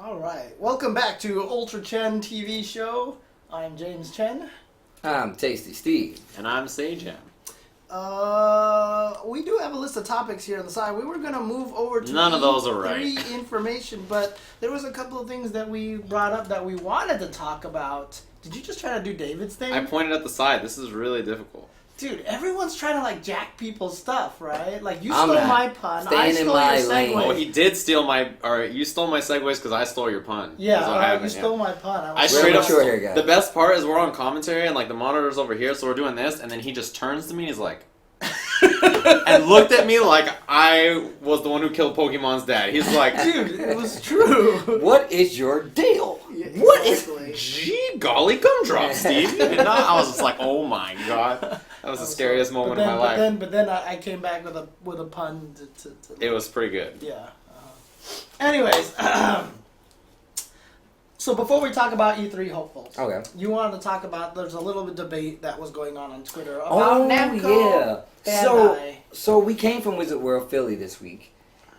Alright, welcome back to UltraChenTV show. I'm James Chen. I'm Tasty Steve. And I'm Sageham. We do have a list of topics here on the side. We were going to move over to None of those are right. information, but there was a couple of things that we brought up that we wanted to talk about. Did you just try to do David's thing? I pointed at the side. This is really difficult. Dude, everyone's trying to like jack people's stuff, right? Like you I'm stole not my pun, I staying in stole my your lane. segue. Oh, he did steal my... Or you stole my segues because I stole your pun. Yeah, That's what alright, happened, you stole my pun. I was straight up... mature here, guys. The best part is we're on commentary and like the monitor's over here, so we're doing this, and then he just turns to me and he's like... and looked at me like I was the one who killed Pokemon's dad. He's like... Dude, it was true. What is your deal? Yeah, What exactly. Gee golly gumdrop, Steve. And I was just like, oh my god. That was the scariest moment of my life. But then I came back with a pun to It was pretty good. yeah. Anyways, so before we talk about E3 hopefuls, Okay. you wanted to talk about there's a little bit of debate that was going on Twitter about Namco. yeah. Bandai. So we came from Wizard World Philly this week,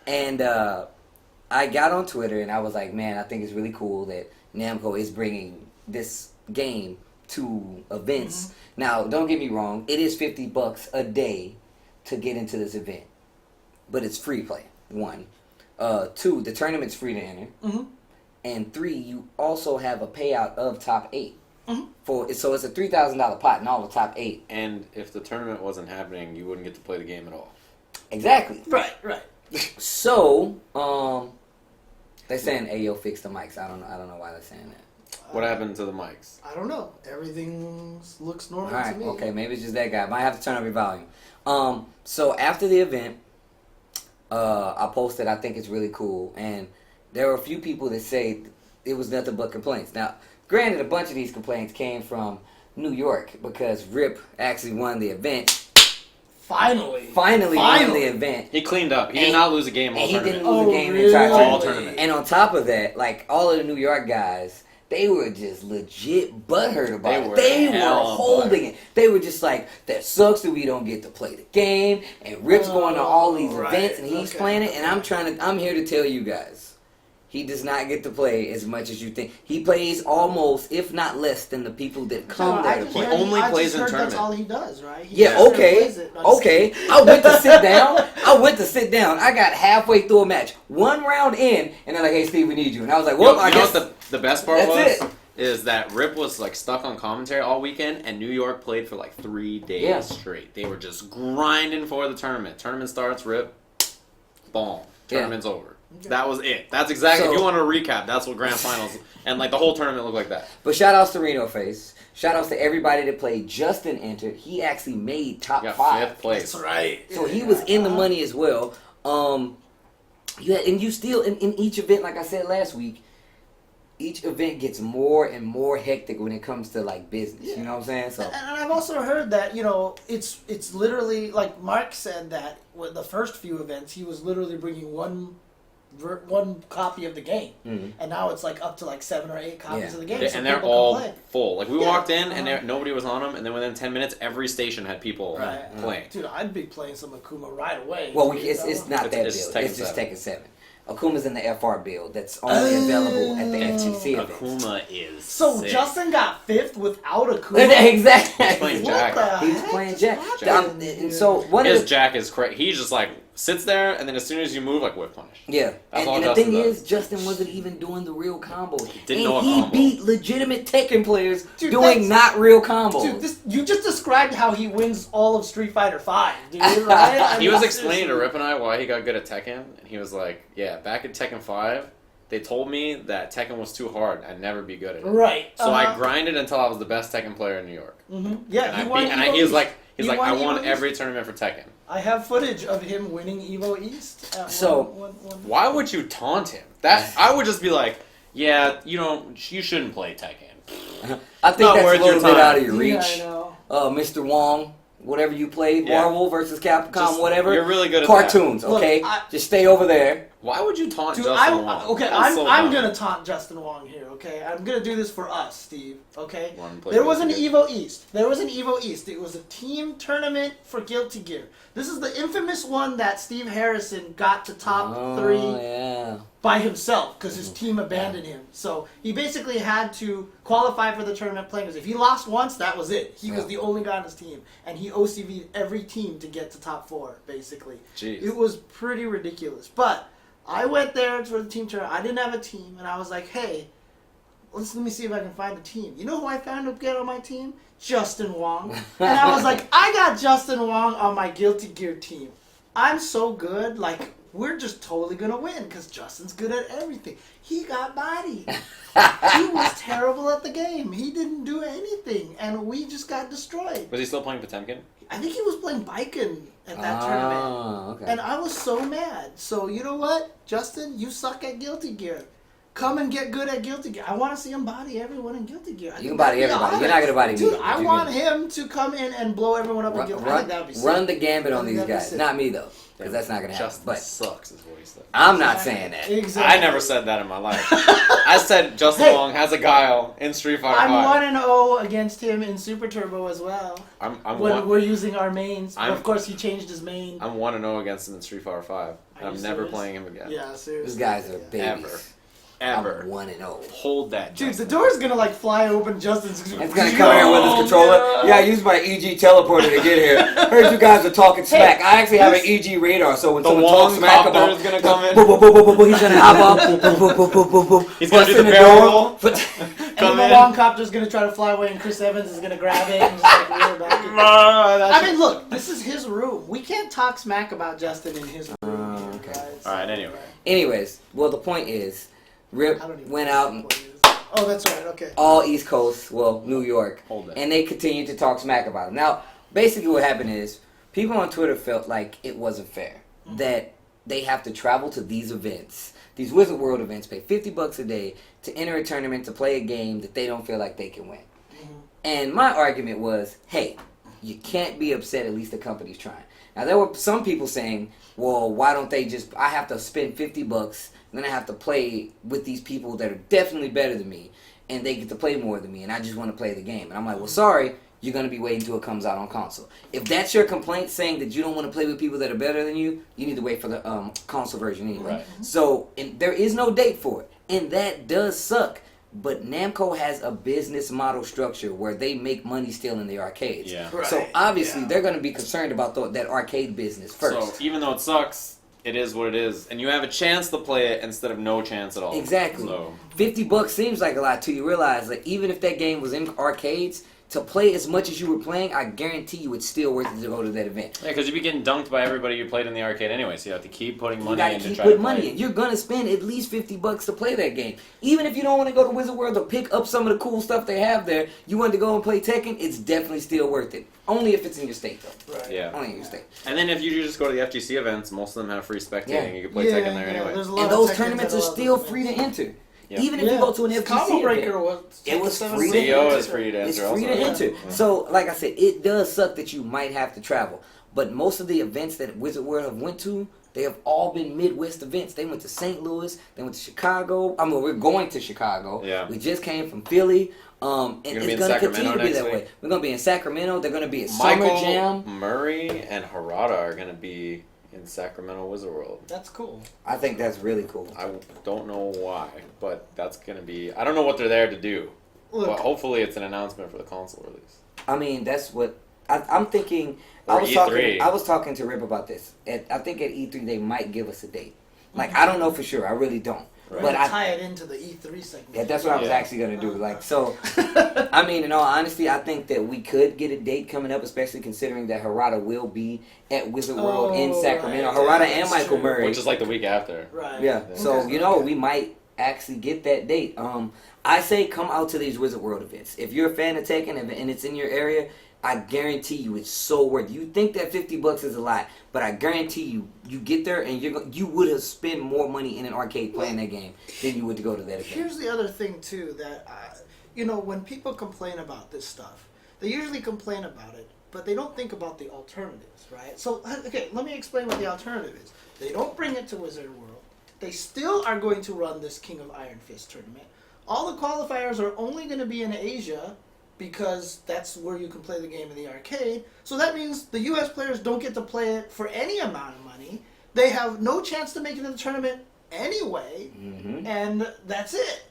and I got on Twitter and I was like, man, I think it's really cool that Namco is bringing this game to events. Mm-hmm. Now, don't get me wrong, it is $50 a day to get into this event, but it's free play. 1, 2, the tournament's free to enter, Mm-hmm. and 3, you also have a payout of top 8. Mm-hmm. So it's a $3,000 pot in all the top 8. And if the tournament wasn't happening, you wouldn't get to play the game at all. Exactly. Right. So, they're saying Ayo fix the mics. I don't know why they're saying that. What happened to the mics? I don't know. Everything looks normal Alright, to me. okay, maybe it's just that guy. Might have to turn up your volume. So after the event, I posted, I think it's really cool, and there were a few people that say it was nothing but complaints. Now, granted, a bunch of these complaints came from New York because Rip actually won the event. Finally won the event. He cleaned up. He did not lose a game all And he tournament. didn't lose a game really? the entire All tournament. tournament. And on top of that, like all of the New York guys, they were just legit butthurt about it. They were hella holding it. They were just like, that sucks that we don't get to play the game. And Rip's going to all these events and he's playing it. And I'm here to tell you guys, he does not get to play as much as you think. He plays almost, if not less, than the people that come there to play. He only plays in That's tournament. all he does, right? Yeah, just okay. plays it. No, just Okay. kidding. I went to sit down. I got halfway through a match. 1 round in, and they're like, hey, Steve, we need you. And I was like, well, I you know guess what the best part that's was? it. Is that Rip was like stuck on commentary all weekend, and New York played for like 3 days straight. They were just grinding for the tournament. Tournament starts, Rip, boom, tournament's over. That was it. That's exactly. So- if you want to recap, that's what grand finals and like the whole tournament looked like that. But shout outs to Reno Face. Shout outs to everybody that played. Justin entered. He actually made top He got 5. 5th place. That's right. So he was in the money as well. Yeah, and you still in each event, like I said last week, each event gets more and more hectic when it comes to like business. Yeah. You know what I'm saying? So And I've also heard that, it's literally, like Mark said that with the first few events, he was literally bringing one copy of the game. Mhm. And now it's like up to like 7 or 8 copies of the game. So And they're people can all play. full. Like we Yeah. walked in and nobody was on them, and then within 10 minutes, every station had people Right. playing. Dude, I'd be playing some Akuma right away. well, dude. it's not that It's build. Tekken It's just 7. Tekken 7. Akuma's in the FR build that's only available at the FTC event. Akuma is So sick. Justin got 5th without Akuma? Exactly. He's playing Jack. He's playing Jack. And so His Jack is crazy. He just like sits there, and then as soon as you move, like whip punish. yeah, That's all and the Justin thing does. is, Justin wasn't even doing the real combos. didn't and know a he combo. beat legitimate Tekken players Dude, doing not real combos. Dude, you just described how he wins all of Street Fighter V, dude, right? I He mean, was explaining to seriously. Rip and I why he got good at Tekken, and he was like, "Yeah, back in Tekken 5, they told me that Tekken was too hard. I'd never be good at it. Right. So I grinded until I was the best Tekken player in New York. Yeah, And he I won beat, and Evo he was East. like, He I won Evo every East. tournament for Tekken. I have footage of him winning Evo East. At So, one. Why would you taunt him? That I would just be like, yeah, you shouldn't play Tekken. I think not that's a worth your little bit time. out of your Yeah, reach. I know. Mr. Wong, whatever you played, Yeah. Marvel versus Capcom, Just- whatever. You're really good at Cartoons, Look, okay? I- Just stay over there. Why would you taunt Dude, Justin Wong? Okay, That's so I'm dumb. gonna taunt Justin Wong here. Okay, I'm gonna do this for us, Steve. Okay, Wanna play there was an Guilty Evo East. There was an Evo East. It was a team tournament for Guilty Gear. This is the infamous one that Steve Harrison got to top 3 by himself because his team abandoned him. So he basically had to qualify for the tournament playing. If he lost once, that was it. He was the only guy on his team, and he OCV'd every team to get to top 4. Basically, Jeez. It was pretty ridiculous, but. I went there for the team tournament. I didn't have a team, and I was like, hey, let me see if I can find a team. You know who I found to get on my team? Justin Wong. And I was like, I got Justin Wong on my Guilty Gear team. I'm so good, like, we're just totally going to win because Justin's good at everything. He got bodied. He was terrible at the game. He didn't do anything, and we just got destroyed. Was he still playing Potemkin? I think he was playing Biken at that tournament. Okay. And I was so mad. So, you know what? Justin, you suck at Guilty Gear. Come and get good at Guilty Gear. I want to see him body everyone in Guilty Gear. You can body everybody. You're not going to body me. Dude, I want him to come in and blow everyone up in Guilty Gear. I think that would be sick. Run the gambit on these guys. Not me, though. Because that's not going to happen. Justin But sucks is what he said. I'm not saying that. Exactly. I never said that in my life. I said Justin Wong has a guile in Street Fighter I'm 5. 1-0 against him in Super Turbo as well. We're using our mains. But of course, he changed his main. I'm 1-0 against him in Street Fighter 5. And I'm never serious? playing him again. Yeah, seriously. These guys are babies. Ever. I'm 1-0. Hold that, Dude, Justin. the door's gonna like fly open. Justin's It's gonna come here with his controller. Yeah, I used my EG teleporter to get here. Heard you guys are talking smack. I actually have an EG radar, so when someone talks smack about, is gonna come in. boop, boop, boop, boop, boop, he's gonna hop up. Boop, boop, boop, boop, boop, boop. He's gonna do Bust the in barrel door. roll. And the long copter's gonna try to fly away, and Chris Evans is gonna grab it and just like reel it back. I mean, look, this is his room. We can't talk smack about Justin in his room. Okay. Right? Alright, anyway. Anyways, well, the point is, Rip went out and Oh, that's right. Okay. all East Coast, well, New York, Hold it. and they continued to talk smack about him. Now, basically what happened is, people on Twitter felt like it wasn't fair, that they have to travel to these events, these Wizard World events, pay $50 a day to enter a tournament to play a game that they don't feel like they can win. And my argument was, hey, you can't be upset, at least the company's trying. Now, there were some people saying, well, why don't they just, I have to spend $50, and then I have to play with these people that are definitely better than me, and they get to play more than me, and I just want to play the game. And I'm like, well, sorry, you're going to be waiting until it comes out on console. If that's your complaint, saying that you don't want to play with people that are better than you, you need to wait for the console version anyway. Right. So, and there is no date for it, and that does suck. But Namco has a business model structure where they make money still in the arcades. Yeah. Right. So obviously they're going to be concerned about that arcade business first. So even though it sucks, it is what it is, and you have a chance to play it instead of no chance at all. Exactly. So $50 seems like a lot till you realize that even if that game was in arcades, to play as much as you were playing, I guarantee you it's still worth it to go to that event. yeah, because you'd be getting dunked by everybody you played in the arcade anyway, so you have to keep putting You money gotta in to keep try to putting play. money in. You're gonna spend at least $50 to play that game. Even if you don't want to go to Wizard World to pick up some of the cool stuff they have there, you want to go and play Tekken, it's definitely still worth it. Only if it's in your state though. Right. Yeah. Only in your state. And then if you just go to the FGC events, most of them have free spectating. Yeah. You can play Tekken there anyway. there's a lot And of those Tekkens tournaments at are a lot of still events. free to enter. Yeah. Even if you go to an FGC Combo event. Breaker was It was $7 free. CO is free to enter. It's free also. to enter. So, like I said, it does suck that you might have to travel. But most of the events that Wizard World have went to, they have all been Midwest events. They went to St. Louis. They went to Chicago. I mean, we're going to Chicago. Yeah. We just came from Philly. And You're gonna be it's in going to Sacramento continue to be next that week? way. We're going to be in Sacramento. They're going to be at Summer Michael Jam. Murray and Harada are going to be in Sacramento Wizard World. That's cool. I think that's really cool. I don't know why, but that's going to be... I don't know what they're there to do, Look, but hopefully it's an announcement for the console release. I mean, that's what... I'm thinking... Or I E3. was talking to Rip about this. I think at E3 they might give us a date. Like, I don't know for sure. I really don't. Right. But to I... tie it into the E3 segment. Yeah, that's what I was Yeah. actually going to do. Like, so, I mean, in all honesty, I think that we could get a date coming up, especially considering that Harada will be at Wizard World in Sacramento. right. Harada Yeah, and that's Michael true. Murray. Which is like the week after. Right. Yeah, so, Okay. you know, we might actually get that date. I say come out to these Wizard World events. If you're a fan of Tekken and it's in your area, I guarantee you it's so worth it. You think that $50 is a lot, but I guarantee you, you get there and you would have spent more money in an arcade playing that game than you would to go to that event. Here's the other thing too that you know, when people complain about this stuff, they usually complain about it, but they don't think about the alternatives, right? So okay, let me explain what the alternative is. They don't bring it to Wizard World. they still are going to run this King of Iron Fist tournament. All the qualifiers are only going to be in Asia because that's where you can play the game in the arcade. So that means the U.S. players don't get to play it for any amount of money. They have no chance to make it in the tournament anyway, and that's it.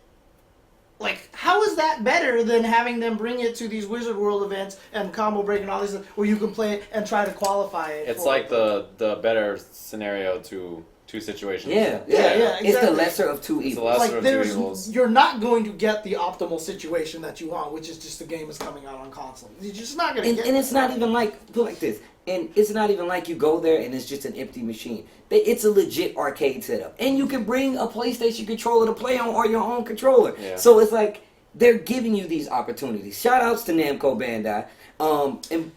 Like, how is that better than having them bring it to these Wizard World events and Combo Break and all these where you can play it and try to qualify it? It's like the better scenario to two situations. Yeah, exactly. It's the lesser of two It's the evils. lesser of two evils. You're not going to get the optimal situation that you want, which is just the game is coming out on console. You're just not going to get And it's not even like, put like this, and it's not even like you go there and it's just an empty machine. It's a legit arcade setup. And you can bring a PlayStation controller to play on or your own controller. Yeah. So it's like, they're giving you these opportunities. Shout outs to Namco Bandai. And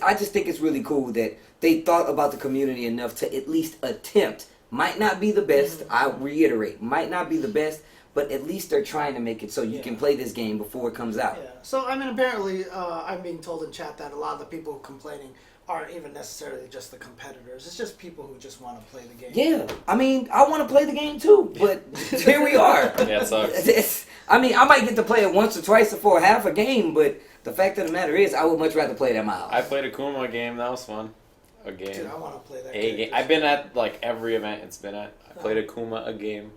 I just think it's really cool that they thought about the community enough to at least attempt. Might not be the best, I reiterate, might not be the best, but at least they're trying to make it so you can play this game before it comes out. Yeah. So, I mean, apparently, I'm being told in chat that a lot of the people complaining aren't even necessarily just the competitors. It's just people who just want to play the game. Yeah, I mean, I want to play the game too, but here we are. Yeah, it sucks. I mean, I might get to play it once or twice for half a game, but the fact of the matter is, I would much rather play it at my house. I played a Kuma game. That was fun. A game. Dude, I want to play that A game. I've been at like every event it's been at. I played a Kuma a game.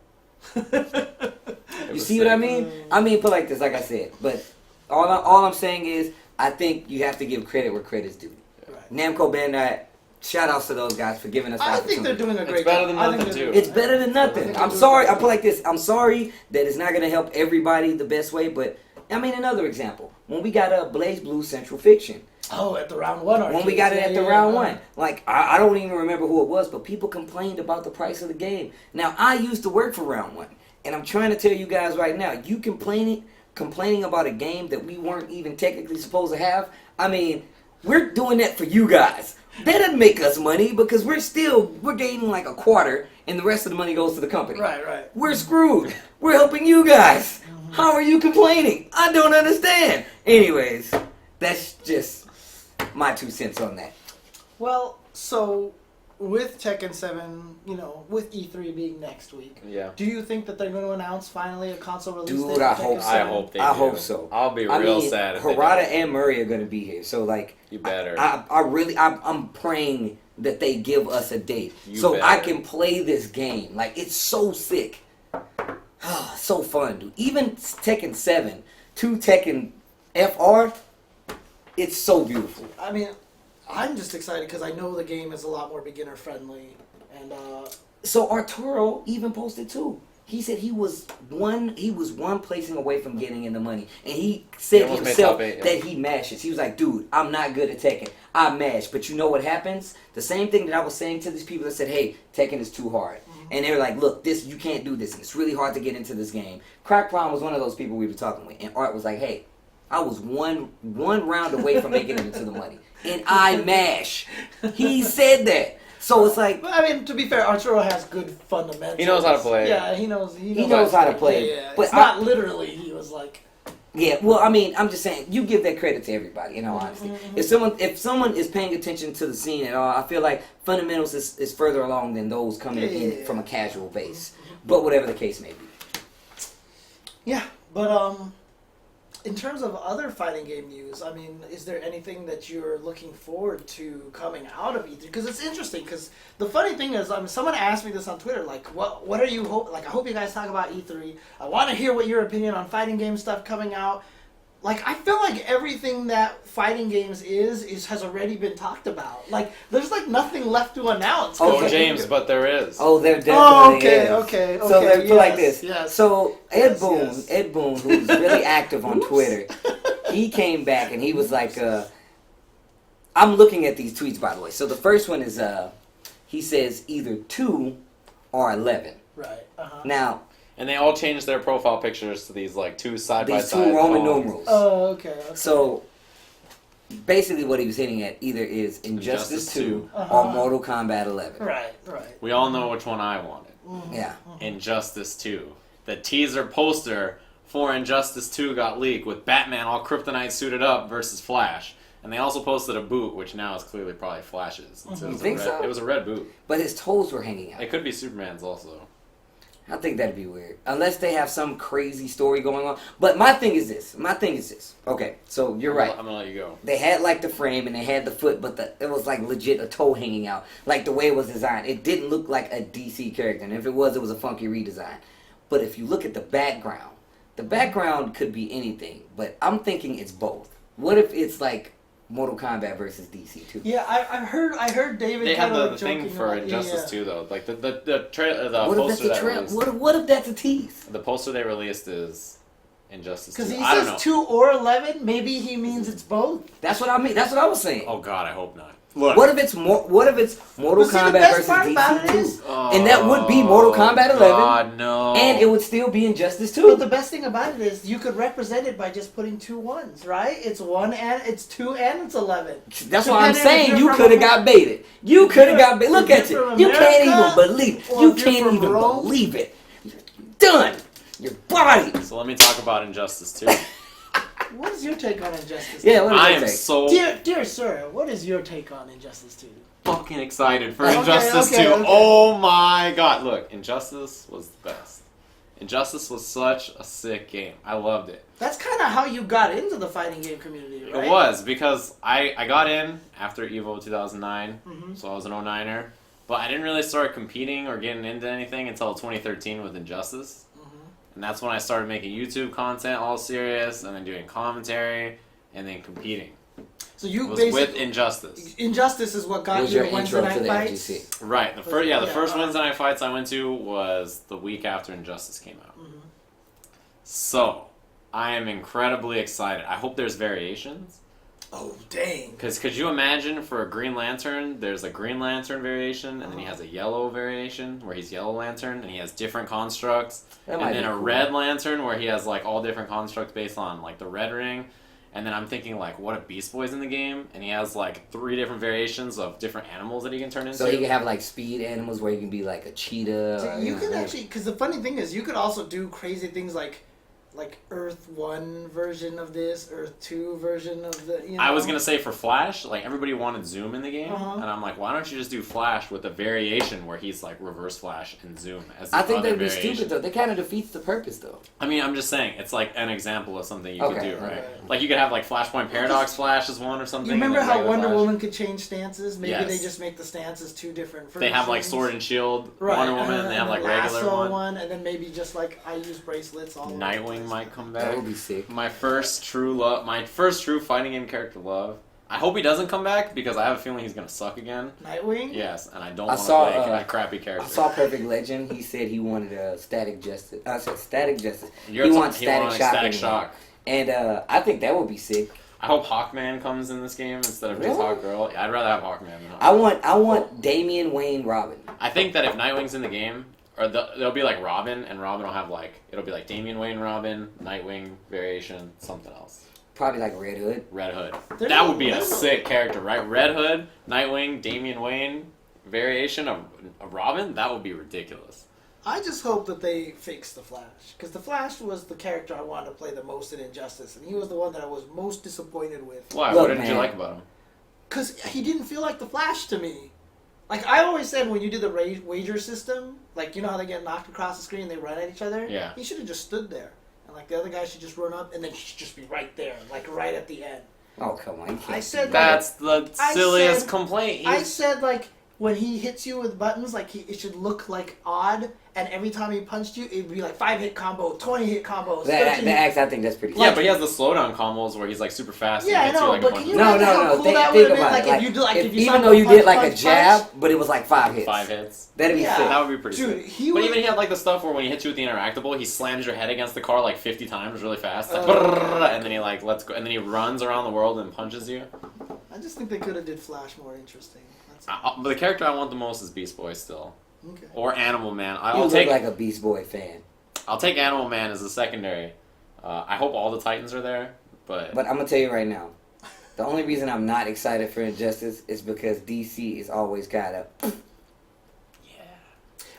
You see what I mean? I mean, put like this, like I said. But all I'm saying is, I think you have to give credit where credit's due. Right. Namco Bandai, shout outs to those guys for giving us the I opportunity. think they're doing a great It's better job. than I think nothing, they're too. It's better than nothing. I'm sorry. I put like this. I'm sorry that it's not going to help everybody the best way, but I mean, another example. When we got a Blaze Blue Central Fiction. Oh, at the round one arcade. When we got it at the round one. Like, I don't even remember who it was, but people complained about the price of the game. Now, I used to work for round one, and I'm trying to tell you guys right now, you complaining about a game that we weren't even technically supposed to have, I mean, we're doing that for you guys. That doesn't make us money because we're gaining like a quarter, and the rest of the money goes to the company. Right. We're screwed. We're helping you guys. How are you complaining? I don't understand. Anyways, that's just my 2 cents on that. Well, so with Tekken 7, with E3 being next week, do you think that they're going to announce finally a console release? Dude, I hope so. I hope so. I'll be real sad if they Harada don't. and Murray are going to be here, so like, You better. I'm praying that they give us a date I can play this game. Like, it's so sick. So fun, dude. Even Tekken 7, 2 Tekken FR, it's so beautiful. I mean, I'm just excited because I know the game is a lot more beginner friendly, and So Arturo even posted too. He said he was one placing away from getting in the money, and he said He almost himself made top 8, that he mashes. He was like, "Dude, I'm not good at Tekken. I mash." But you know what happens? The same thing that I was saying to these people that said, "Hey, Tekken is too hard," and they were like, "Look, you can't do this, and it's really hard to get into this game." Crack Prime was one of those people we were talking with, and Art was like, "Hey, I was one round away from making it into the money, and I mash." He said that. So it's like, but I mean, to be fair, Arturo has good fundamentals. He knows how to play. Yeah, he knows how to play. Yeah. But It's not literally. He was like, yeah. Well, I mean, I'm just saying, you give that credit to everybody. In all honesty, if someone is paying attention to the scene at all, I feel like fundamentals is further along than those coming in from a casual base. But whatever the case may be. Yeah, but in terms of other fighting game news, I mean, is there anything that you're looking forward to coming out of E3? Because it's interesting. Because the funny thing is, someone asked me this on Twitter, like, what are you I hope you guys talk about E3. I want to hear what your opinion on fighting game stuff coming out. Like, I feel like everything that fighting games has already been talked about. Like, there's like nothing left to announce. Oh, James, but there is. Oh, there definitely is. Okay. So they feel like this. Yes. So Ed Boon, who's really active on Twitter, he came back and he was like, I'm looking at these tweets, by the way. So the first one is, he says either 2 or 11. Right. Now, and they all changed their profile pictures to these like 2 side by these side. 2 Roman numerals. Oh, okay. So basically what he was hitting at either is Injustice 2 or Mortal Kombat 11. Right. We all know which one I wanted. Yeah. Injustice 2. The teaser poster for Injustice 2 got leaked with Batman all kryptonite suited up versus Flash. And they also posted a boot, which now is clearly probably Flash's. You think so? It was a red boot. But his toes were hanging out. It could be Superman's also. I think that'd be weird. Unless they have some crazy story going on. But my thing is this. Okay, so you're right. I'm gonna let you go. They had like the frame and they had the foot, but it was like legit a toe hanging out. Like the way it was designed. It didn't look like a DC character. And if it was a funky redesign. But if you look at the background could be anything. But I'm thinking it's both. What if it's like Mortal Kombat versus DC 2? Yeah, I heard David. They had kinda the thing for about, Injustice 2 though. Like the What if poster that's a released. What if that's a tease? The poster they released is Injustice 2. Because he I don't says know. 2 or 11. Maybe he means it's both. That's what I mean. That's what I was saying. Oh God, I hope not. Look. What if it's Mortal Well, see, the Kombat best versus part about DC it 2? is- And that would be Mortal Kombat 11. God, no. And it would still be Injustice 2. But the best thing about it is you could represent it by just putting 2 1s, right? It's 1 and it's 2 and it's 11. That's what I'm Depending if saying. you're You from could have got baited. You could have got baited. Look if at you're you. from You can't America, even believe it. or You if you're can't from even Rome. believe it. You're done. Your body. So let me talk about Injustice 2. What is your take on Injustice 2? Yeah, what I did am I say? so Dear sir, what is your take on Injustice 2? fucking excited for Okay, Injustice okay, 2. okay. Oh my God. Look, Injustice was the best. Injustice was such a sick game. I loved it. That's kind of how you got into the fighting game community, right? It was because I got in after EVO 2009, Mhm. so I was an 09er. But I didn't really start competing or getting into anything until 2013 with Injustice. And that's when I started making YouTube content all serious, and then doing commentary, and then competing. So you It was basically... with Injustice. Injustice is what It got was you your to Wednesday intro to night the fights. FGC. Right. The first Yeah. Wednesday night fights I went to was the week after Injustice came out. Mhm. So, I am incredibly excited. I hope there's variations. Oh, dang. Because could you imagine for a Green Lantern, there's a Green Lantern variation, and then he has a yellow variation where he's Yellow Lantern, and he has different constructs. That might And then be a cool. Red Lantern where he has like all different constructs based on like the red ring. And then I'm thinking like, what if Beast Boy's in the game? And he has like 3 different variations of different animals that he can turn into. So you can have like speed animals where you can be like a cheetah. So or, you know, can like- actually... Because the funny thing is, you could also do crazy things like Earth 1 version of this, Earth 2 version of the... You know? I was going to say for Flash, like everybody wanted Zoom in the game. Uh-huh. And I'm like, why don't you just do Flash with a variation where he's like Reverse Flash and Zoom as the I think other that'd be variation. stupid though. That kind of defeats the purpose though. I mean, I'm just saying, it's like an example of something you could Okay, do, right? okay. Like you could have like Flashpoint Paradox Flash as one or something. You remember and then how regular Wonder Flash. Woman could change stances? Maybe Yes. they just make the stances 2 different versions. They have like Sword and Shield, Right, Wonder Woman, and they have like regular Lasso one. and then maybe just like I use bracelets. All over the Nightwing place. might come That back. would be sick. My first true fighting game character love. I hope he doesn't come back because I have a feeling he's gonna suck again. Nightwing. Yes, and I don't I want to saw, play uh, a crappy character. I saw Perfect Legend. He said he wanted Static Justice. I said Static Justice. You're he talking- wants Static Shock. Static in there. Shock. And I think that would be sick. I hope Hawkman comes in this game instead of just Really? Hawkgirl. Yeah, I'd rather have Hawkman than Hawkman. I want Damian Wayne Robin. I think that if Nightwing's in the game, or they'll be like Robin, and Robin will have like, it'll be like Damian Wayne Robin, Nightwing variation, something else. Probably like Red Hood. Red Hood. There's That a- would be a there's a- sick character, right? Red Hood, Nightwing, Damian Wayne variation of Robin? That would be ridiculous. I just hope that they fix the Flash, because the Flash was the character I wanted to play the most in Injustice, and he was the one that I was most disappointed with. Why? Look, What didn't you man. like about him? Because he didn't feel like the Flash to me. Like I always said, when you do the wager system, like you know how they get knocked across the screen and they run at each other. Yeah. He should have just stood there, and like the other guy should just run up, and then he should just be right there, like right at the end. Oh come on! You can't I do said that. That's the I silliest said- complaint. I He's- said like when he hits you with buttons, like it should look like odd, and every time he punched you, it'd be like 5-hit combo, 20-hit combos. That 13 axe, I think that's pretty. yeah, sick. but he has the slowdown combos where he's like super fast Yeah, I and hits know, you like but a bunch can of you No, imagine how no, cool no. that Think would've been, about like, it. if you do- like, if you even start though with you punch, did like a punch, jab, punch. but it was like 5 hits. 5 hits. That'd be Yeah. sick. That would be pretty Dude, sick. he But would- even he had like the stuff where when he hits you with the interactable, he slams your head against the car like 50 times really fast, like, and then he like lets go, and then he runs around the world and punches you. I just think they could have did Flash more interesting. That's But the character I want the most is Beast Boy still, okay. or Animal Man. You I'll look take like a Beast Boy fan. I'll take Animal Man as a secondary. I hope all the Titans are there, but But I'm gonna tell you right now, the only reason I'm not excited for Injustice is because DC is always got a.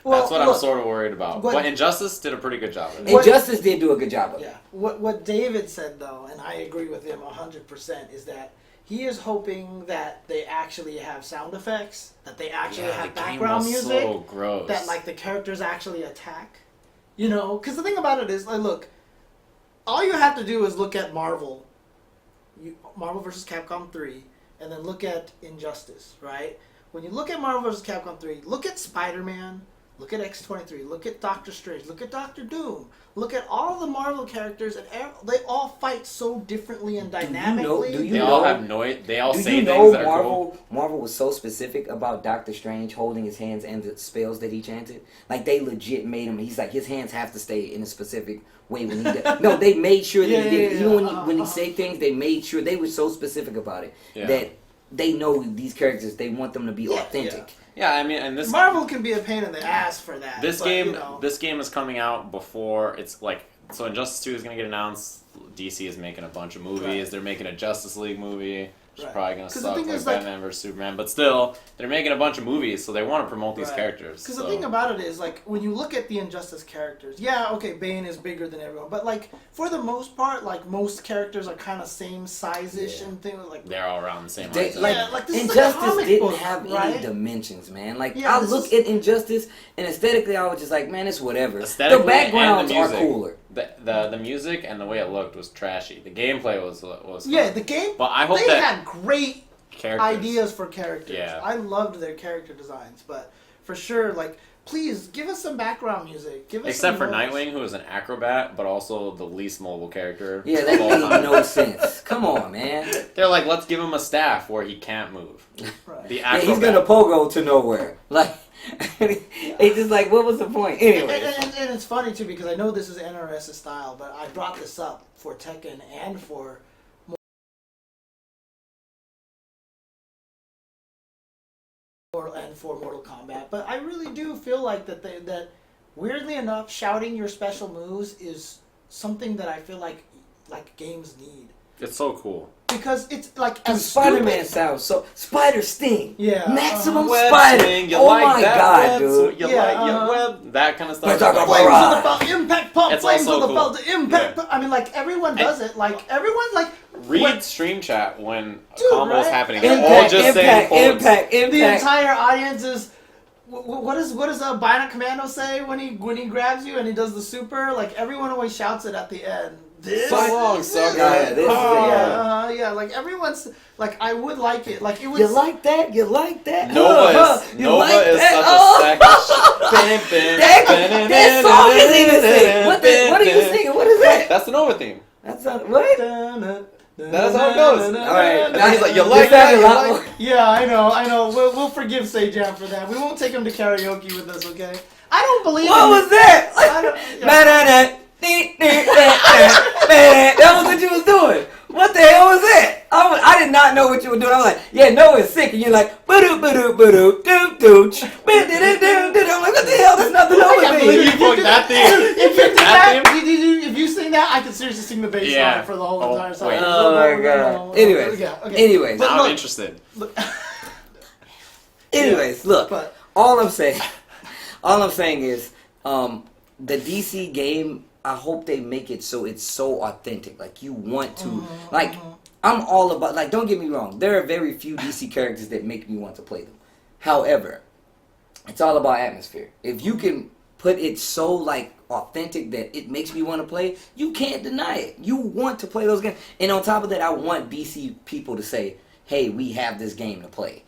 that's what I'm look, sort of worried about. but- But Injustice did a pretty good job of it. What- Injustice did do a good job of it. Yeah. What David said though, and I agree with him 100%, is that he is hoping that they actually have sound effects, that they actually Yeah, have the game background was music, so gross. that like the characters actually attack. You know, because the thing about it is, like, look, all you have to do is look at Marvel, Marvel vs. Capcom 3, and then look at Injustice, right? When you look at Marvel vs. Capcom 3, look at Spider-Man, look at X-23, look at Doctor Strange, look at Doctor Doom, look at all the Marvel characters, and they all fight so differently and dynamically. They all have noise. They all say things that are cool. Marvel was so specific about Doctor Strange holding his hands and the spells that he chanted. Like, they legit made him. He's like, his hands have to stay in a specific way when he did. No, they made sure that he did. Even when he say things, they made sure. They were so specific about it that they know these characters. They want them to be authentic. Yeah, I mean, and this Marvel can be a pain in the ass for that. This game is coming out before it's like, so Injustice 2 is going to get announced. DC is making a bunch of movies. Right. They're making a Justice League movie, which is probably going to 'Cause suck, the thing like is, like, Batman vs Superman. But still, they're making a bunch of movies, so they want to promote these characters. Because the thing about it is, like, when you look at the Injustice characters, yeah, okay, Bane is bigger than everyone, but, like, for the most part, like, most characters are kind of same size-ish and things like. They're all around the same They, height. like, this is Injustice like a comic didn't book, have right? any dimensions, man. Like, Yeah, I look at Injustice, and aesthetically, I was just like, man, it's whatever. Aesthetically, The backgrounds and the are music. cooler. The music and the way it looked was trashy. The gameplay was Yeah, fun. the game. But I hope they that had great characters. ideas for characters. Yeah. I loved their character designs, but for sure, like, please give us some background music. Give us Except some for notes. Nightwing, who is an acrobat, but also the least mobile character. Yeah, that of all made time. no sense. Come on, man. They're like, let's give him a staff where he can't move. Right. The Yeah, acrobat. he's gonna pogo to nowhere. Like, it's just like, what was the point? Anyway. And it's funny too because I know this is NRS's style, but I brought this up for Tekken and for Mortal Kombat. But I really do feel like that weirdly enough, shouting your special moves is something that I feel like games need. It's so cool. Because it's like Dude, as Spider-Man stupid- sounds so... Spider Sting. Yeah. Maximum Web Spider. swing, you Oh like my that god, web, dude. You Yeah, like your web, that kind of stuff. But talk Flames about- of the belt, impact pump, It's flames also of the cool. belt, impact. Yeah. I mean, like everyone does it. Like everyone, like Read stream chat when Dude, combo's right? happening. They're all Impact, just saying quotes. impact. the entire audience is. What does Bionic Commando say when he grabs you and he does the super? Like everyone always shouts it at the end. This So long, is sucker. it. Yeah, this is it. Yeah, like everyone's like I would like it. Like it was. You like that? You like that? Nova is You like such that? a second. That song isn't even singing. What are you singing? What is that? That's the Nova theme. That's not... What? That's how it goes. All right. Now he's like, you This like that? sounded You a lot like- more- Yeah, I know. We'll forgive Sejam for that. We won't take him to karaoke with us, okay? I don't believe. What was that? I don't- yeah. That was what you was doing. What the hell was that? I did not know what you were doing. I was like, yeah, Noah's sick. And you're like, ba-doo, ba-doo, ba-doo, doo-doo. I'm like, what the hell? That's not the I Noah can't thing. believe You fucked that thing. If you did That that, if you sing that, I could seriously sing the bass line for the whole Oh, entire song. wait. Oh my god. Anyways. Yeah, okay. Anyways. But Now look- I'm interested. Anyways, look. But All I'm saying is, the DC game, I hope they make it so it's so authentic. Like, you want to, like, I'm all about, like, don't get me wrong. There are very few DC characters that make me want to play them. However, it's all about atmosphere. If you can put it so, like, authentic that it makes me want to play, you can't deny it. You want to play those games. And on top of that, I want DC people to say, hey, we have this game to play.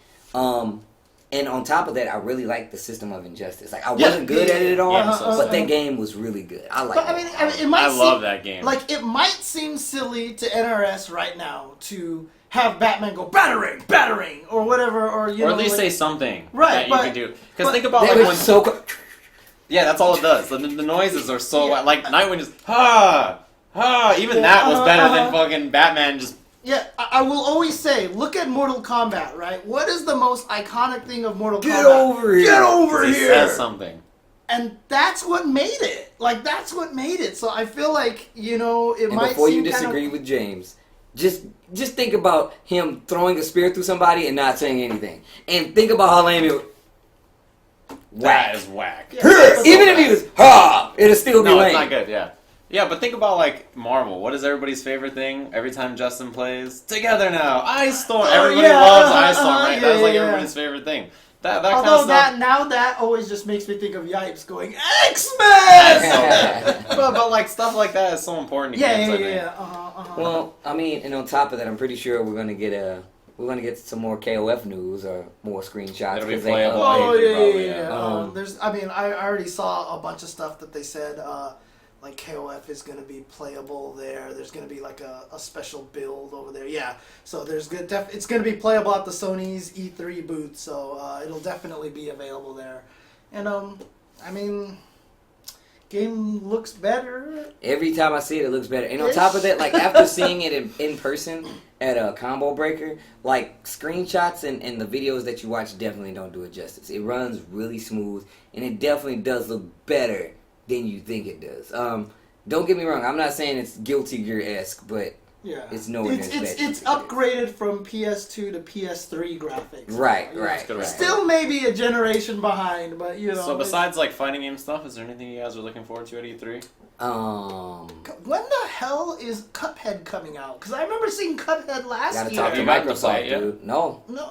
And on top of that, I really like the system of Injustice. Like, I wasn't good at it at all, but that game was really good. I like But I it. mean, it might I seem, love that game. Like it might seem silly to NRS right now to have Batman go battering, or whatever, or you Or know, at least like, say something Right, that you but- can do. but Because think about That like was when so yeah, that's all it does. The noises are so Yeah. like Nightwing just Even Yeah, that was better than fucking Batman just. Yeah, I will always say, look at Mortal Kombat, right? What is the most iconic thing of Mortal Kombat? Get over here. Get over He here! says something. And that's what made it. Like, that's what made it. So I feel like, you know, it And might before you seem disagree kind with James, just think about him throwing a spear through somebody and not saying anything. And think about how lame it was. That is whack. Yeah. Even if he was, it'll still be No, lame. it's not good. Yeah. Yeah, but think about like Marvel. What is everybody's favorite thing? Every time Justin plays, together now, Ice Storm. Oh, Everybody yeah, loves Ice Storm, right? yeah, That's like yeah. everybody's favorite thing. That Although kind of stuff, that always just makes me think of Yipes going X-Men. but like stuff like that is so important to kids. I think. Yeah. Well, I mean, and on top of that, I'm pretty sure we're gonna get some more KOF news or more screenshots. It'll be 'cause they playable. updated. Probably, I already saw a bunch of stuff that they said. Like KOF is going to be playable there. There's going to be like a special build over there. Yeah, so it's going to be playable at the Sony's E3 booth. So it'll definitely be available there. And I mean, game looks better. Every time I see it, it looks better. And on top of that, like after seeing it in person at a Combo Breaker, like screenshots and the videos that you watch definitely don't do it justice. It runs really smooth, and it definitely does look better than you think it does. Don't get me wrong. I'm not saying it's Guilty Gear-esque, but Yeah, it's nowhere near as bad as it's upgraded from PS2 to PS3 graphics. Right. Still maybe a generation behind, but you know. So besides like fighting game stuff, is there anything you guys are looking forward to at E3? When the hell is Cuphead coming out? Because I remember seeing Cuphead last Gotta year. talk to You got to Microsoft, play it, yeah? dude. No. No,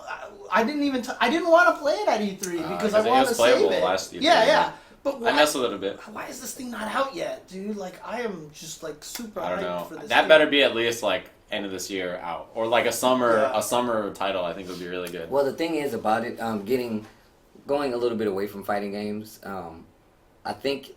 I didn't even. I didn't want to play it at E3 because I it wanted was to save playable it. last E3, Yeah. yeah. But why, I messed with it a bit. why is this thing not out yet, dude? Like I am just like super I don't hyped know. for this. That game. better be at least like end of this year out, or like a summer Yeah. title. I think would be really good. Well, the thing is about it, going a little bit away from fighting games. I think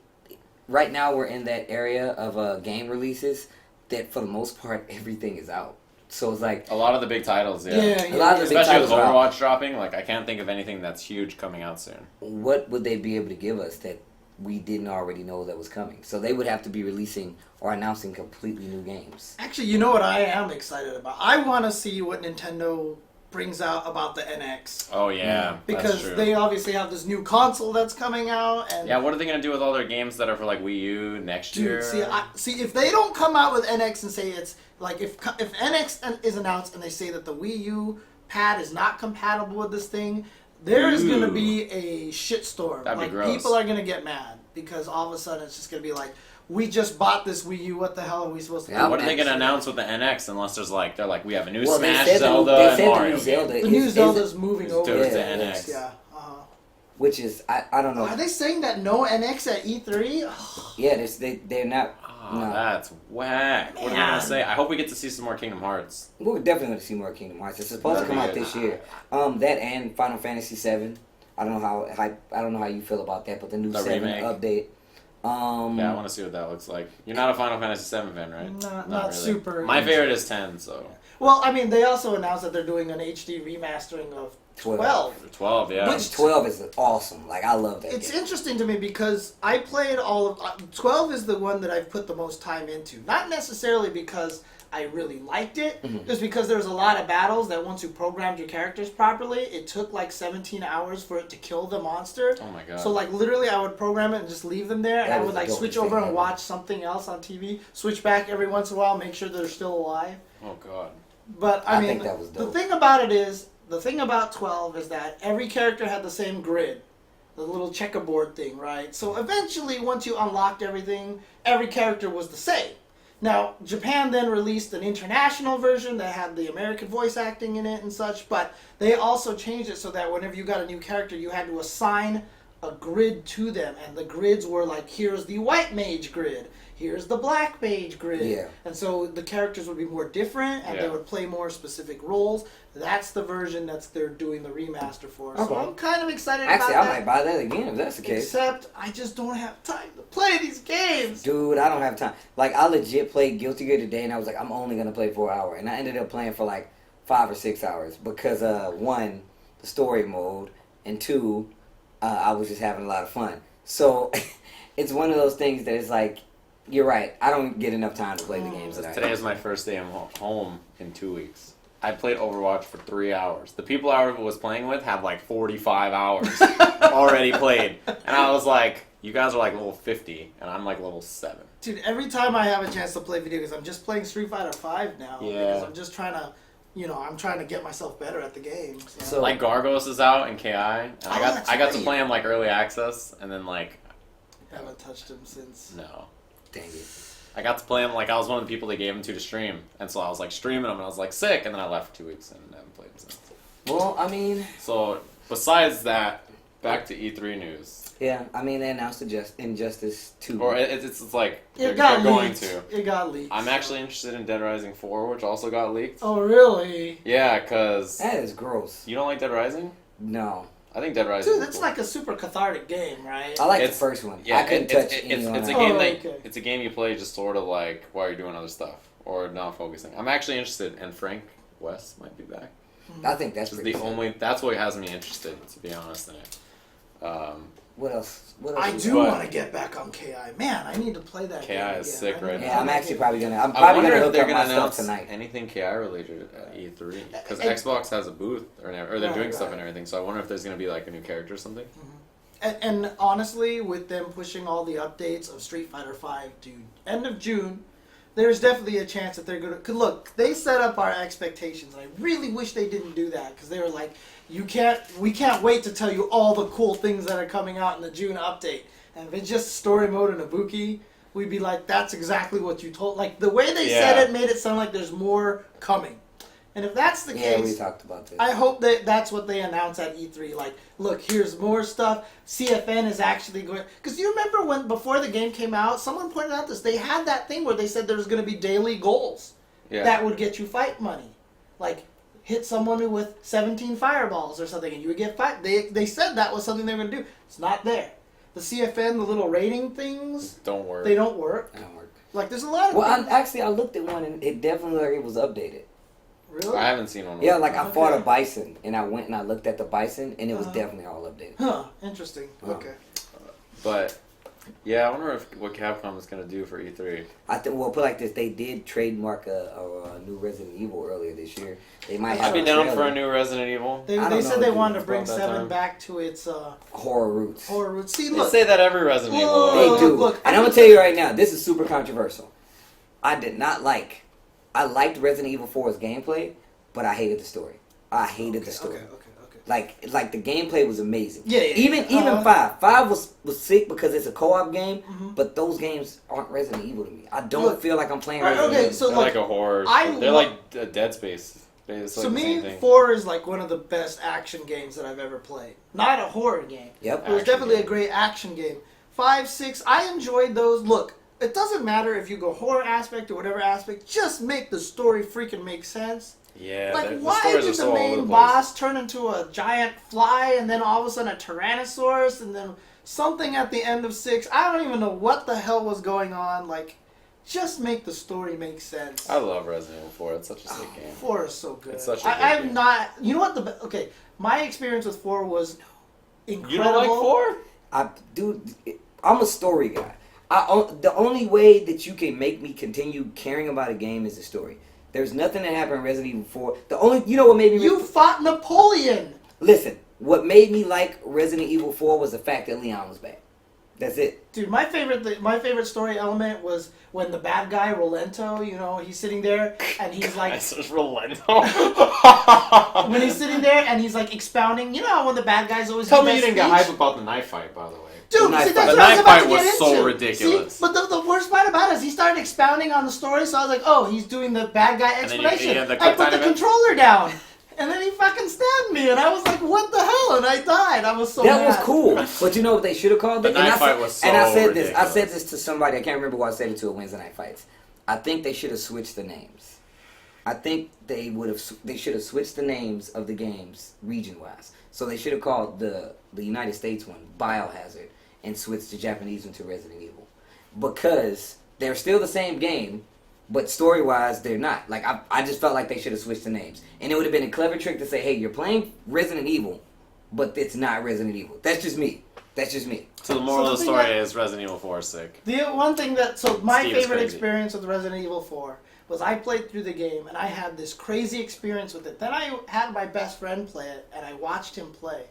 right now we're in that area of game releases that for the most part everything is out. So it's like A lot of the big titles, yeah. a lot of the big Especially with titles are out. Overwatch dropping, like I can't think of anything that's huge coming out soon. What would they be able to give us that we didn't already know that was coming? So they would have to be releasing or announcing completely new games. Actually, you know what I am excited about? I want to see what Nintendo brings out about the NX. Oh yeah, Because that's true. they obviously have this new console that's coming out, and Yeah, what are they gonna do with all their games that are for like Wii U next year? dude, see if they don't come out with NX and say it's like if NX is announced and they say that the Wii U pad is not compatible with this thing, there is going to be a shitstorm. That'd be like gross. people are going to get mad because all of a sudden it's just going to be like, we just bought this Wii U. What the hell are we supposed to do? Yeah, What are they with gonna it? announce with the NX unless there's like we have a new Well, Smash, they said Zelda, they and said Mario. the new Zelda The new is- Zelda's moving is over to to the NX. NX. Yeah. which is I don't know. Are they saying that no NX at E3? Yeah, they're not. Oh, No. that's whack. What are they Man. gonna say? I hope we get to see some more Kingdom Hearts. We're definitely going to see more Kingdom Hearts. It's supposed to come out this year. That and Final Fantasy VII. I don't know how you feel about that, but the new The 7 remake. update. Yeah, I want to see what that looks like. You're not a Final Fantasy VII fan, right? Not really. super. My favorite is 10, so Well, I mean, they also announced that they're doing an HD remastering of 12. 12, yeah. Which 12 is awesome. Like, I love that It's game. interesting to me because I played all of 12 is the one that I've put the most time into. Not necessarily because I really liked it, just because there's a lot of battles that once you programmed your characters properly, it took like 17 hours for it to kill the monster. Oh my god. So like literally I would program it and just leave them there, and That I was would the like dopest switch thing over and ever. watch something else on TV, switch back every once in a while, make sure they're still alive. Oh god. But I mean, think that was the dope. thing about it is, the thing about 12 is that every character had the same grid, the little checkerboard thing, right? So eventually, once you unlocked everything, every character was the same. Now, Japan then released an international version that had the American voice acting in it and such, but they also changed it so that whenever you got a new character, you had to assign a grid to them, and the grids were like, here's the white mage grid, here's the black mage grid. Yeah. And so the characters would be more different, and they Yeah. would play more specific roles. That's the version they're doing the remaster for. So Okay. I'm kind of excited Actually, about I that. might buy that again if that's the case. Except I just don't have time to play these games. Dude, I don't have time. Like, I legit played Guilty Gear today, and I was like, I'm only going to play for an hour. And I ended up playing for like 5 or 6 hours because, one, the story mode, and two, I was just having a lot of fun. So, it's one of those things that is like, you're right, I don't get enough time to play the games that I Today is my first day I'm home in 2 weeks. I played Overwatch for 3 hours. The people I was playing with had like 45 hours already played. And I was like, you guys are like level 50, and I'm like level 7. Dude, every time I have a chance to play video games, I'm just playing Street Fighter 5 now. Yeah. Because I'm just trying to, I'm trying to get myself better at the game. So- Like Gargos is out in KI. And that's I got to right. play him like early access, and then like, I haven't touched him since. no. Dang it. I got to play him like I was one of the people they gave him to stream. And so I was like streaming him, and I was like sick, and then I left for 2 weeks and haven't played him since. Well, I mean, So, Besides that, back to E3 news. Yeah, I mean, they announced Injustice 2. Or it's like It they're going to. It got leaked. I'm actually interested in Dead Rising 4, which also got leaked. Oh, really? Yeah, because... That is gross. You don't like Dead Rising? No. I think Dead Rising Dude, is it's cool. like a super cathartic game, right? I like the first one. Yeah, I couldn't touch any it's a on game it. that it's a game you play just sort of like while you're doing other stuff or not focusing. I'm actually interested, and Frank West might be back. I think that's That's pretty the sick. only. That's what has me interested, to be honest. In it. What else? I is do there? want to get back on KI. Man, I need to play that KI game is again. sick right Yeah, I'm actually probably gonna. I'm I probably wonder gonna if hook they're up my gonna stuff announce tonight. anything KI related at E3 because And- Xbox has a booth or they're Right, doing stuff right. and everything. So I wonder if there's gonna be like a new character or something. And honestly, with them pushing all the updates of Street Fighter V to end of June, there's definitely a chance that they're going to... Cause look, they set up our expectations. And I really wish they didn't do that because they were like, we can't wait to tell you all the cool things that are coming out in the June update. And if it's just story mode and Ibuki, we'd be like, that's exactly what you told. Like, the way they said it made it sound like there's more coming. And if that's the Yeah, case... we talked about this. I hope that that's what they announce at E3. Like, look, here's more stuff. CFN is actually going... Because you remember when, before the game came out, someone pointed out this. They had that thing where they said there was going to be daily goals that would get you fight money. Like, hit someone with 17 fireballs or something and you would get fight. They said that was something they were going to do. It's not there. The CFN, the little rating things... Don't work. They don't work. They don't work. Like, there's a lot of Well, things. I looked at one and it definitely was updated. Really? I haven't seen one. Yeah, like I fought a Okay. bison and I went and I looked at the bison and it was definitely all updated. Huh. Interesting. Wow. Okay. But yeah, I wonder what Capcom is gonna do for E3. I think we'll put it like this: they did trademark a new Resident Evil earlier this year. They might have I'd be a down trailer. for a new Resident Evil. They I don't said know, they dude. wanted to It's bring about that 7 time. back to its horror roots. horror roots. See, They look. say that every Resident Evil. Whoa. though. They do. Look, And I'm gonna tell you right now, this is super controversial. I did not like. I liked Resident Evil 4's gameplay, but I hated the story. I hated the story. Okay. Like the gameplay was amazing. Yeah. Even 5. 5 was sick because it's a co-op game, Mhm. but those games aren't Resident Evil to me. I don't Look, feel like I'm playing right, Resident okay, Evil. so They're like, like a horror. I They're lo- like a Dead Space. It's like So the same me, thing. 4 is like one of the best action games that I've ever played. Not a horror game. Yep. It was Action definitely game. a great action game. 5, 6, I enjoyed those. Look, it doesn't matter if you go horror aspect or whatever aspect. Just make the story freaking make sense. Yeah, Like, the why stories are did so the all over main the place. boss turn into a giant fly and then all of a sudden a Tyrannosaurus and then something at the end of 6? I don't even know what the hell was going on. Like, just make the story make sense. I love Resident Evil 4. It's such a sick game. 4 is so good. It's such a good I'm game. not. You know what? Okay, my experience with 4 was incredible. You don't like 4? I'm a story guy. The only way that you can make me continue caring about a game is the story. There's nothing that happened in Resident Evil 4. You know what made me... You fought Napoleon. Listen, what made me like Resident Evil 4 was the fact that Leon was back. That's it. Dude, my favorite story element was when the bad guy Rolento, you know, he's sitting there and he's like, This is Rolento. when he's sitting there and he's like expounding, you know how when the bad guys always Tell give me you that didn't get speech? hype about the knife fight, by the way. Dude, The see, knife that's fight. what I was The about knife to fight get was so into. ridiculous. See, but the worst part about it is he started expounding on the story, so I was like, oh, he's doing the bad guy And then you- explanation. yeah, the I put cut the time of it. controller down, and then he fucking stabbed me, and I was like, what the hell? And I died. I was so That mad. was cool. But you know what they should have called The it? knife I fight said, was so and I said this. I ridiculous. said this to somebody. I can't remember who I said it to at Wednesday Night Fights. I think they should have switched the names. I think they should have switched the names of the games region-wise. So they should have called the United States one Biohazard and switched the Japanese one to Resident Evil. Because they're still the same game, but story-wise, they're not. Like, I just felt like they should have switched the names. And it would have been a clever trick to say, hey, you're playing Resident Evil, but it's not Resident Evil. That's just me. So the moral So of the the story thing is Resident Evil 4 is sick. The one thing my Steve is favorite crazy. experience with Resident Evil 4 was I played through the game and I had this crazy experience with it. Then I had my best friend play it and I watched him play.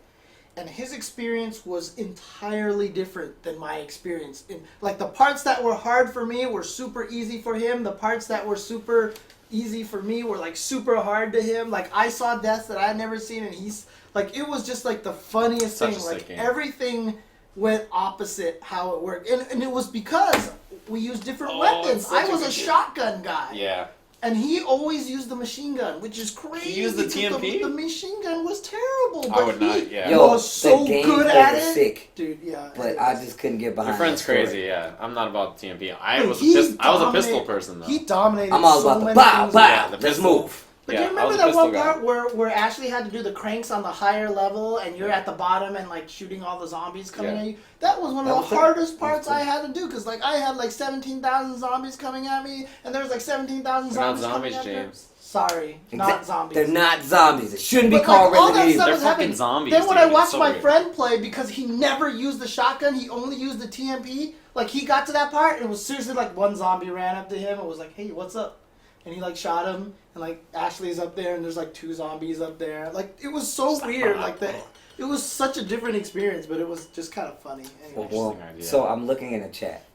And his experience was entirely different than my experience. Like, the parts that were hard for me were super easy for him. The parts that were super easy for me were, like, super hard to him. Like, I saw deaths that I'd never seen, and he's... Like, it was just, like, the funniest Such a thing. sick Like, game. everything went opposite how it worked. And it was because we used different Oh, weapons. it's such I a was good a game. shotgun guy. Yeah. And he always used the machine gun, which is crazy. He used the TMP? The machine gun was terrible. I But would not, yeah. he was so good at it. Sick. Dude, yeah. But I just couldn't get behind Your friend's that story. crazy, yeah. I'm not about the TMP. I But was he a pistol person, though. He dominated I'm all so about the many bow, things. bow. Yeah, the Let's pistol. move. But Yeah, do you I was remember a that one pistol guy. part where Ashley had to do the cranks on the higher level and you're at the bottom and like shooting all the zombies coming Yeah. at you? That was one That of was the cool. hardest That was parts cool. I had to do because like I had like 17,000 zombies coming at me and there was like 17,000 They're not zombies coming zombies, at me. James. Sorry, not zombies. They're not zombies. It shouldn't be But, called like, all that Resident stuff Evil. was They're fucking happening. zombies, Then when dude. I watched It's so my weird. friend play because he never used the shotgun, he only used the TMP. Like he got to that part and it was seriously like one zombie ran up to him and was like, "Hey, what's up?" And he like shot him and like Ashley's up there and there's like 2 zombies up there. Like it was so weird. Like that. It was such a different experience, but it was just kind of funny. Anyway. Well, Interesting idea. so I'm looking in the chat.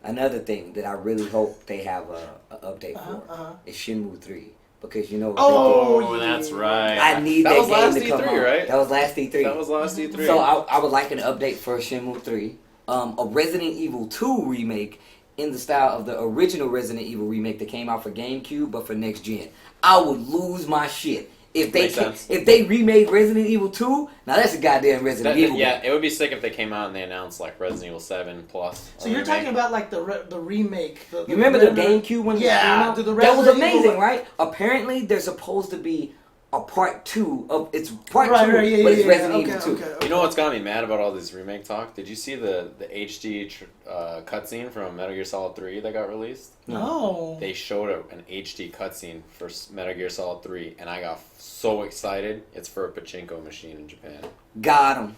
Another thing that I really hope they have a update for is Shenmue 3. Because you know what Oh, Oh, that's yeah. right. I need that was game last to come E3, out. right? That was last E3. That was last E3. So I would like an update for Shenmue 3. A Resident Evil 2 remake in the style of the original Resident Evil remake that came out for GameCube but for next gen. I would lose my shit if Makes sense. if they remade Resident Evil 2. Now that's a goddamn Resident Evil. Yeah, game. it would be sick if they came out and they announced like Resident Evil 7 plus. So you're talking about like the remake. The You remember the render- GameCube when it Yeah, came out? the That was Resident amazing, Evil- right? Apparently, there's supposed to be a part 2 of it's part Right, 2, right, yeah, but it's yeah, Resident okay, Evil 2. okay, You know what's got me mad about all this remake talk? Did you see the HD cutscene from Metal Gear Solid 3 that got released? No. They showed an HD cutscene for Metal Gear Solid 3, and I got so excited. It's for a pachinko machine in Japan. Got him.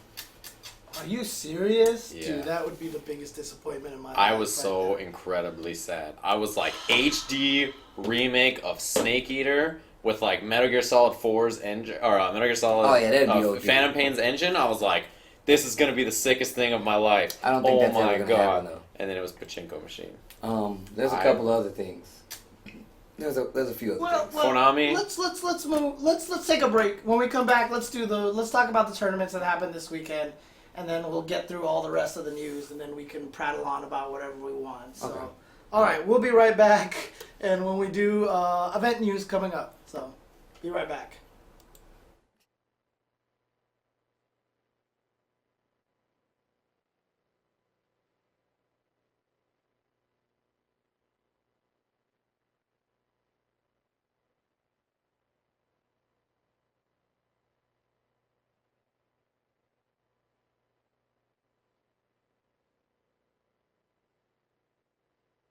Are you serious? Yeah. Dude, that would be the biggest disappointment in my life. I was right so now. incredibly sad. I was like, HD remake of Snake Eater with like Metal Gear Solid 4's engine, or Metal Gear Solid Oh, yeah, that'd be OG. Phantom Pain's engine. I was like, this is gonna be the sickest thing of my life. I don't think oh that's my ever gonna god! happen, though. And then it was pachinko machine. There's a couple other things. There's a few other Well, things. well, Konami? Let's move. Let's take a break. When we come back, let's talk about the tournaments that happened this weekend, and then we'll get through all the rest of the news, and then we can prattle on about whatever we want. So, Okay. all right, we'll be right back, and when we do event news coming up. So, be right back.